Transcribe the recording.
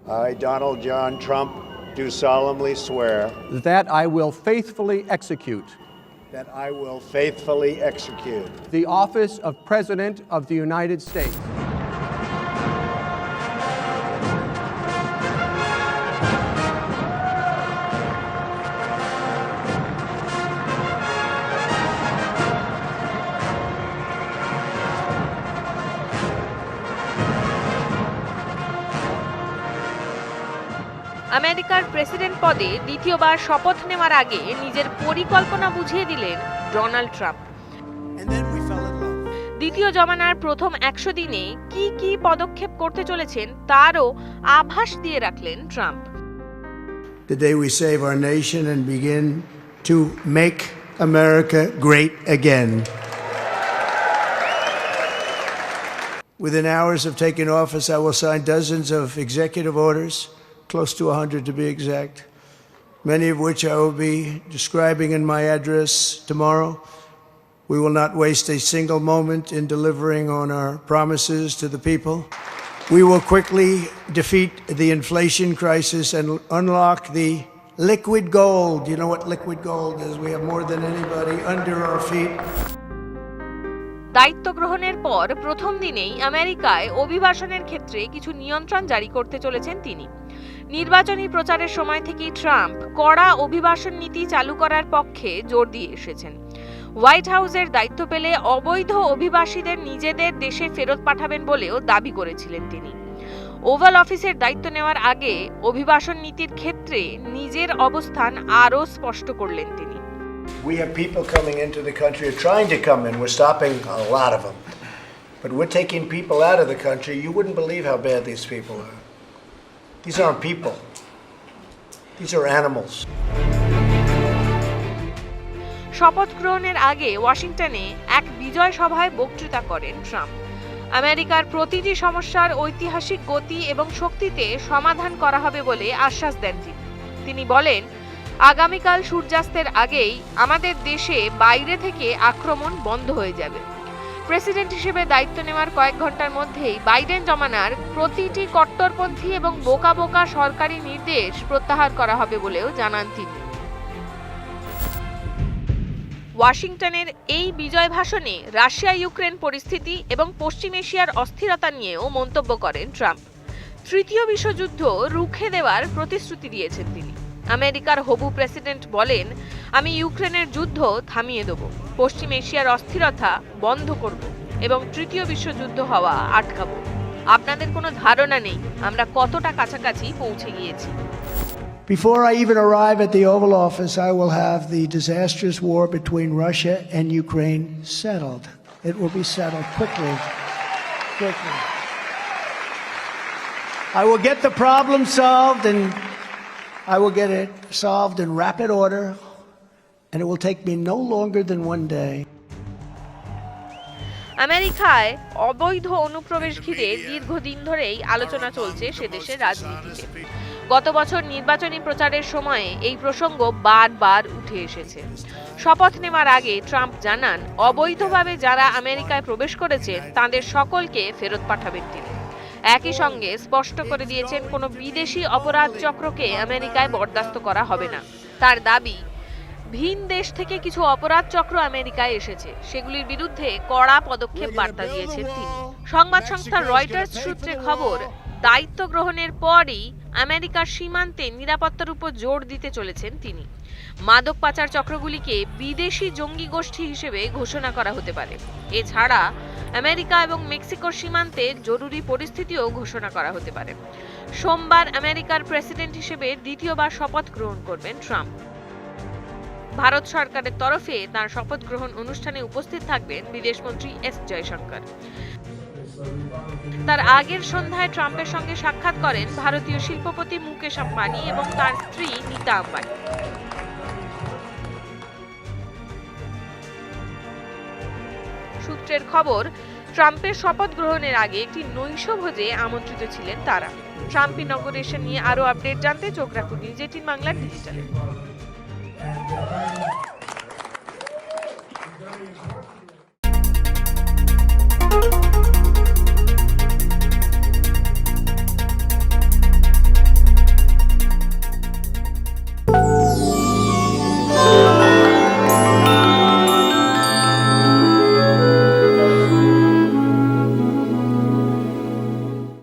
I, Donald John Trump, do solemnly swear that I will faithfully execute the office of President of the United States আমেরিকার president পদে দ্বিতীয়বার শপথ নেওয়ার আগে নিজের পরিকল্পনা বুঝিয়ে দিলেন ডোনাল্ড ট্রাম্প। দ্বিতীয় জমানার প্রথম 100 দিনে কি পদক্ষেপ করতে চলেছেন তারও আভাস দিয়ে রাখলেন Trump. Today we save our nation and begin to make America great again. Within hours of taking office, I will sign dozens of executive orders, close to 100 to be exact, many of which I will be describing in my address tomorrow. We will not waste a single moment in delivering on our promises to the people. We will quickly defeat the inflation crisis and unlock the liquid gold. You know what liquid gold is? We have more than anybody under our feet. দায়িত্ব গ্রহণের পর প্রথম দিনেই আমেরিকায় অভিবাসনের ক্ষেত্রে কিছু নিয়ন্ত্রণ জারি করতে চলেছেন তিনি। নির্বাচনী প্রচারের সময় থেকেই ট্রাম্প কড়া অভিবাসন নীতি চালু করার পক্ষে জোর দিয়ে এসেছেন। হোয়াইট হাউসের দায়িত্ব পেলে অবৈধ অভিবাসীদের নিজেদের দেশে ফেরত পাঠাবেন বলেও দাবি করেছিলেন তিনি। ওভাল অফিসের দায়িত্ব নেওয়ার আগে অভিবাসন নীতির ক্ষেত্রে নিজের অবস্থান আরও স্পষ্ট করলেন তিনি। We have people coming into the country or trying to come in. We're stopping a lot of them. But we're taking people out of the country. You wouldn't believe how bad these people are. These aren't people. These are animals. শপথ গ্রহণের আগে ওয়াশিংটনে এক বিজয় সভায় বক্তৃতা করেন Trump. আমেরিকার প্রতিটি সমস্যার ঐতিহাসিক গতি এবং শক্তিতে সমাধান করা হবে বলে আশ্বাস দেন তিনি বলেন, আগামীকাল সূর্যাস্তের আগেই আমাদের দেশে বাইরে থেকে আক্রমণ বন্ধ হয়ে যাবে। প্রেসিডেন্ট হিসেবে দায়িত্ব নেওয়ার কয়েক ঘন্টার মধ্যেই বাইডেন জমানার প্রতিটি কট্টরপন্থী এবং বোকা সরকারি নির্দেশ প্রত্যাহার করা হবে বলেও জানান তিনি। ওয়াশিংটনের এই বিজয় ভাষণে রাশিয়া ইউক্রেন পরিস্থিতি এবং পশ্চিম এশিয়ার অস্থিরতা নিয়েও মন্তব্য করেন ট্রাম্প। তৃতীয় বিশ্বযুদ্ধ রুখে দেওয়ার প্রতিশ্রুতি দিয়েছেন তিনি। আমেরিকার হবু প্রেসিডেন্ট বলেন, আমি ইউক্রেনের যুদ্ধ থামিয়ে দেব, পশ্চিম এশিয়ার অস্থিরতা বন্ধ করব এবং তৃতীয় বিশ্বযুদ্ধ হওয়া আটকাবো। আপনাদের কোনো ধারণা নেই আমরা কতটা কাছাকাছি পৌঁছে গিয়েছি। Before I even arrive at the Oval Office, I will have the disastrous war between Russia and Ukraine settled. It will be settled quickly. I will get the problem solved, and I will get it solved in rapid order, and it will take me no longer than one day. আমেরিকায় অবৈধ অনুপ্রবেশ ঘিরে দীর্ঘদিন ধরেই আলোচনা চলছে সে দেশের রাজনীতিতে। গত বছর নির্বাচনী প্রচারের সময়ে এই প্রসঙ্গ বারবার উঠে এসেছে। শপথ নেওয়ার আগে ট্রাম্প জানান, অবৈধভাবে যারা আমেরিকায় প্রবেশ করেছেন তাদের সকলকে ফেরত পাঠাবেন তিনি। একই সঙ্গে স্পষ্ট করে দিয়েছেন কোনো বিদেশি অপরাধ চক্রকে আমেরিকায় বরদাস্ত করা হবে না। তার দাবি, ভিন দেশ থেকে কিছু অপরাধ চক্র আমেরিকায় এসেছে, সেগুলির বিরুদ্ধে কড়া পদক্ষেপ বার্তা দিয়েছেন তিনি। সংবাদ সংস্থা রয়টার্স সূত্রে খবর, দায়িত্ব গ্রহণের পরই আমেরিকার সীমান্তে নিরাপত্তার উপর জোর দিতে চলেছেন তিনি। মাদক পাচার চক্রগুলিকে বিদেশি জঙ্গি গোষ্ঠী হিসেবে ঘোষণা করা হতে পারে। এছাড়া আমেরিকা এবং মেক্সিকোর সীমান্তে জরুরি পরিস্থিতিও ঘোষণা করা হতে পারে। সোমবার আমেরিকার প্রেসিডেন্ট হিসেবে দ্বিতীয়বার শপথ গ্রহণ করবেন ট্রাম্প। ভারত সরকারের তরফে তার শপথ গ্রহণ অনুষ্ঠানে উপস্থিত থাকবেন বিদেশমন্ত্রী এস জয়শঙ্কর। তার আগের সন্ধ্যায় ট্রাম্পের সঙ্গে সাক্ষাৎ করেন ভারতীয় শিল্পপতি মুকেশ আম্বানি এবং তার স্ত্রী নীতা আম্বানি। সূত্রের খবর, ট্রাম্পের শপথ গ্রহণের আগে একটি নৈশভোজে আমন্ত্রিত ছিলেন তারা। ট্রাম্প ইনগরেশন নিয়ে আরো আপডেট জানতে চোখ রাখুন নিউজ 18 বাংলার ডিজিটালে।